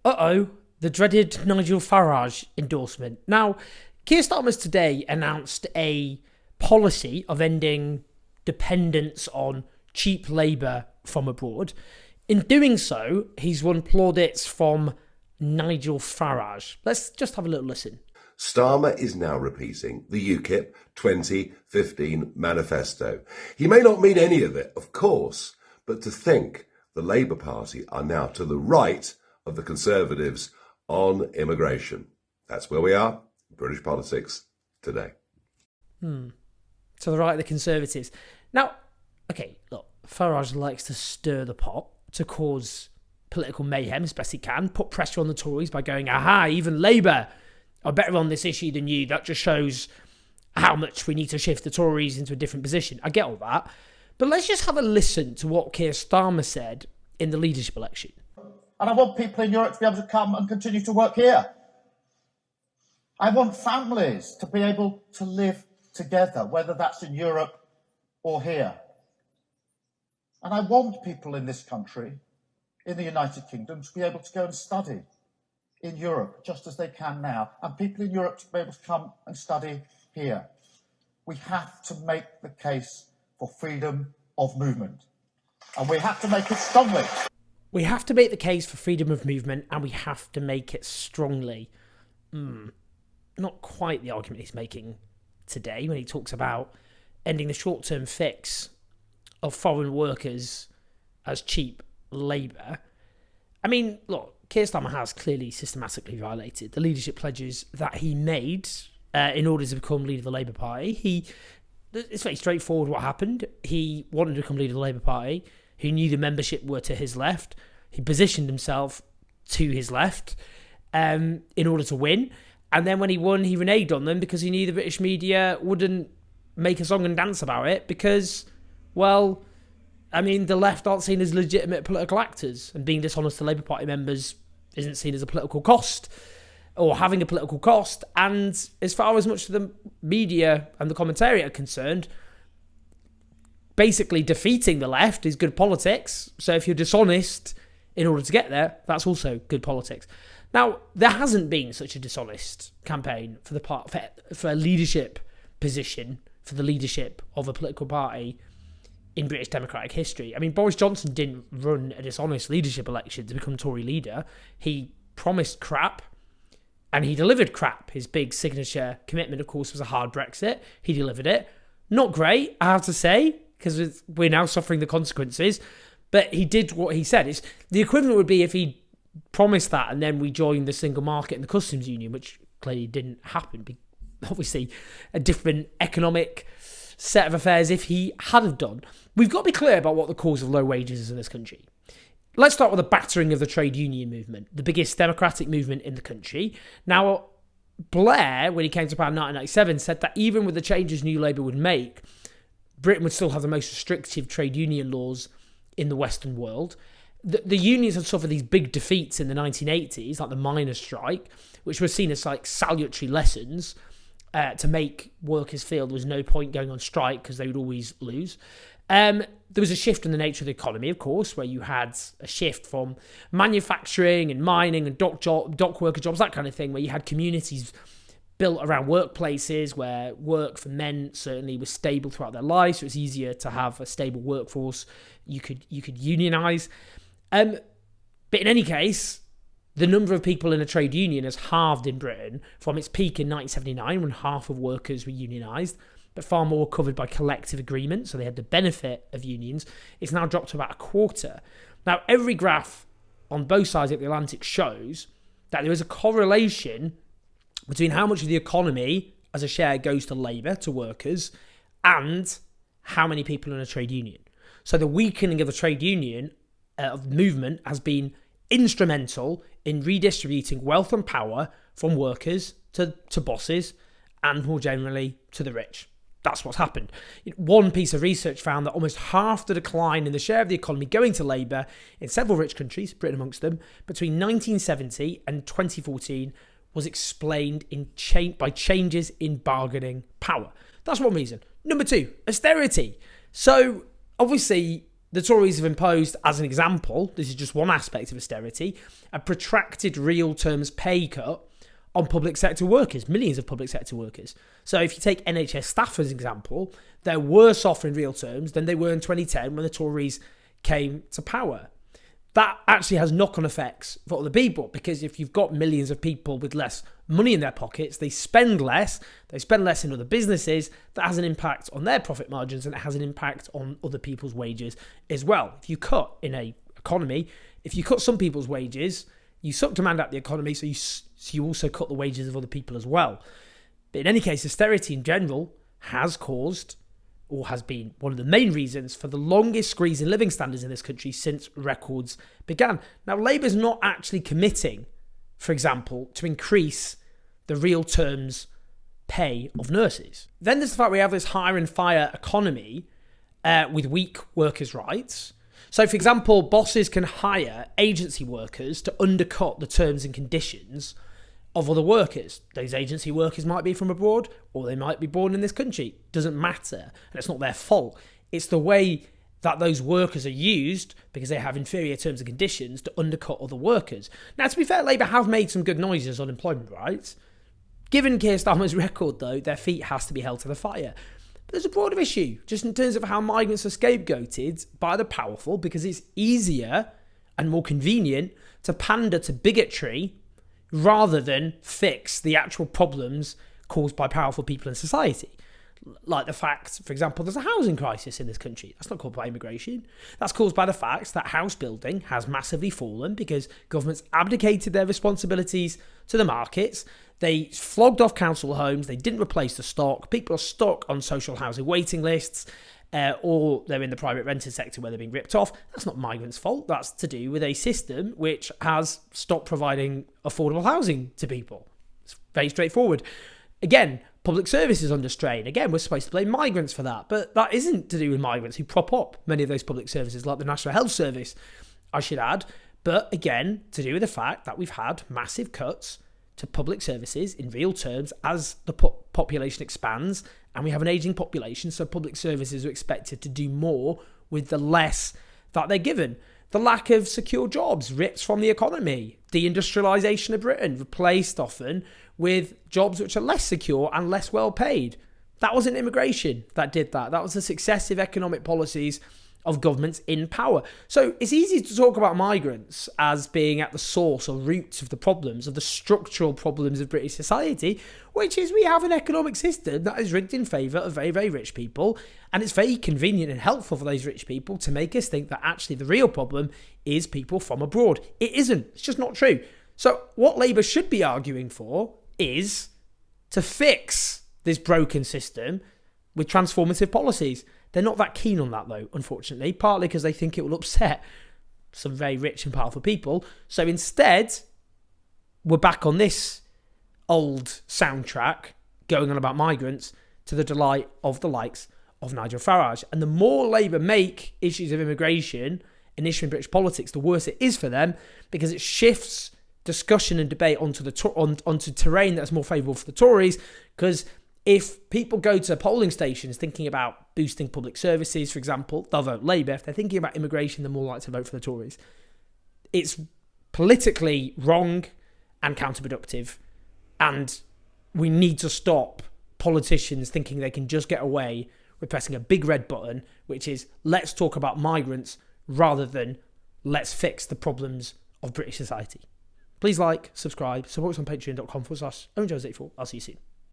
Uh-oh, the dreaded Nigel Farage endorsement. Now, Keir Starmer today announced a policy of ending dependence on cheap labour from abroad. In doing so, he's won plaudits from Nigel Farage. Let's just have a little listen. Starmer is now repeating the UKIP 2015 manifesto. He may not mean any of it, of course, but to think the Labour Party are now to the right of the Conservatives on immigration. That's where we are in British politics today. To the right of the Conservatives. Now, okay, look, Farage likes to stir the pot to cause political mayhem as best he can, put pressure on the Tories by going, aha, even Labour are better on this issue than you. That just shows how much we need to shift the Tories into a different position. I get all that. But let's just have a listen to what Keir Starmer said in the leadership election. And I want people in Europe to be able to come and continue to work here. I want families to be able to live together, whether that's in Europe or here. And I want people in this country, in the United Kingdom, to be able to go and study in Europe, just as they can now, and people in Europe to be able to come and study here. We have to make the case for freedom of movement, and we have to make it strongly. We have to make the case for freedom of movement, and we have to make it strongly. Not quite the argument he's making today when he talks about ending the short-term fix of foreign workers as cheap labour. I mean, look, Keir Starmer has clearly systematically violated the leadership pledges that he made in order to become leader of the Labour Party. It's very straightforward what happened. He wanted to become leader of the Labour Party. He knew the membership were to his left. He positioned himself to his left in order to win. And then when he won, he reneged on them because he knew the British media wouldn't make a song and dance about it because, well, I mean, the left aren't seen as legitimate political actors, and being dishonest to Labour Party members isn't seen as a political cost or having a political cost. And as far as much of the media and the commentary are concerned, basically defeating the left is good politics. So if you're dishonest in order to get there, that's also good politics. Now, there hasn't been such a dishonest campaign for a leadership position, for the leadership of a political party in British democratic history. I mean, Boris Johnson didn't run a dishonest leadership election to become Tory leader. He promised crap, and he delivered crap. His big signature commitment, of course, was a hard Brexit. He delivered it. Not great, I have to say, because we're now suffering the consequences. But he did what he said. It's the equivalent would be if he promised that and then we joined the single market and the customs union, which clearly didn't happen. Obviously, a different economic set of affairs if he had have done. We've got to be clear about what the cause of low wages is in this country. Let's start with the battering of the trade union movement, the biggest democratic movement in the country. Now, Blair, when he came to power in 1997, said that even with the changes New Labour would make, Britain would still have the most restrictive trade union laws in the Western world. The unions had suffered these big defeats in the 1980s, like the miners' strike, which was seen as like salutary lessons to make workers feel there was no point going on strike because they would always lose. There was a shift in the nature of the economy, of course, where you had a shift from manufacturing and mining and dock worker jobs, that kind of thing, where you had communities built around workplaces where work for men certainly was stable throughout their lives, so it's easier to have a stable workforce. You could unionise. But in any case, the number of people in a trade union has halved in Britain from its peak in 1979 when half of workers were unionised, but far more covered by collective agreement, so they had the benefit of unions. It's now dropped to about a quarter. Now, every graph on both sides of the Atlantic shows that there is a correlation between how much of the economy as a share goes to labour, to workers, and how many people in a trade union. So the weakening of the trade union movement has been instrumental in redistributing wealth and power from workers to bosses and more generally to the rich. That's what's happened. One piece of research found that almost half the decline in the share of the economy going to labour in several rich countries, Britain amongst them, between 1970 and 2014 was explained by changes in bargaining power. That's one reason. Number two, austerity. So obviously The Tories have imposed, as an example, this is just one aspect of austerity, a protracted real terms pay cut on public sector workers, millions of public sector workers. So if you take NHS staff as an example, they're worse off in real terms than they were in 2010 when the Tories came to power. That actually has knock-on effects for other people, because if you've got millions of people with less money in their pockets, they spend less in other businesses, that has an impact on their profit margins, and it has an impact on other people's wages as well. If you cut in an economy, if you cut some people's wages, you suck demand out the economy, so you also cut the wages of other people as well. But in any case, austerity in general has caused, or has been, one of the main reasons for the longest squeeze in living standards in this country since records began. Now, Labour's not actually committing, for example, to increase the real terms pay of nurses. Then there's the fact we have this hire and fire economy with weak workers' rights. So, for example, bosses can hire agency workers to undercut the terms and conditions of other workers. Those agency workers might be from abroad, or they might be born in this country. Doesn't matter. And it's not their fault. It's the way that those workers are used, because they have inferior terms and conditions, to undercut other workers. Now, to be fair, Labour have made some good noises on employment rights. Given Keir Starmer's record, though, their feet has to be held to the fire. But there's a broader issue, just in terms of how migrants are scapegoated by the powerful, because it's easier and more convenient to pander to bigotry rather than fix the actual problems caused by powerful people in society. Like the fact, for example, there's a housing crisis in this country. That's not caused by immigration. That's caused by the fact that house building has massively fallen because governments abdicated their responsibilities to the markets. They flogged off council homes. They didn't replace the stock. People are stuck on social housing waiting lists, or they're in the private rented sector where they're being ripped off. That's not migrants' fault. That's to do with a system which has stopped providing affordable housing to people. It's very straightforward. Again, public service is under strain. Again, we're supposed to blame migrants for that, but that isn't to do with migrants who prop up many of those public services, like the National Health Service, I should add. But again, to do with the fact that we've had massive cuts to public services in real terms as the population expands, and we have an ageing population, so public services are expected to do more with the less that they're given. The lack of secure jobs rips from the economy. Deindustrialisation of Britain, replaced often with jobs which are less secure and less well paid. That wasn't immigration that did that. That was the successive economic policies of governments in power. So it's easy to talk about migrants as being at the source or roots of the problems, of the structural problems of British society, which is we have an economic system that is rigged in favour of very, very rich people. And it's very convenient and helpful for those rich people to make us think that actually the real problem is people from abroad. It isn't. It's just not true. So what Labour should be arguing for is to fix this broken system with transformative policies. They're not that keen on that, though, unfortunately, partly because they think it will upset some very rich and powerful people. So instead, we're back on this old soundtrack going on about migrants to the delight of the likes of Nigel Farage. And the more Labour make issues of immigration an issue in British politics, the worse it is for them, because it shifts discussion and debate onto terrain that's more favourable for the Tories. Because if people go to polling stations thinking about boosting public services, for example, they'll vote Labour. If they're thinking about immigration, they're more likely to vote for the Tories. It's politically wrong and counterproductive, and we need to stop politicians thinking they can just get away with pressing a big red button, which is let's talk about migrants rather than let's fix the problems of British society. Please like, subscribe, support us on patreon.com/OwenJones84. I'll see you soon.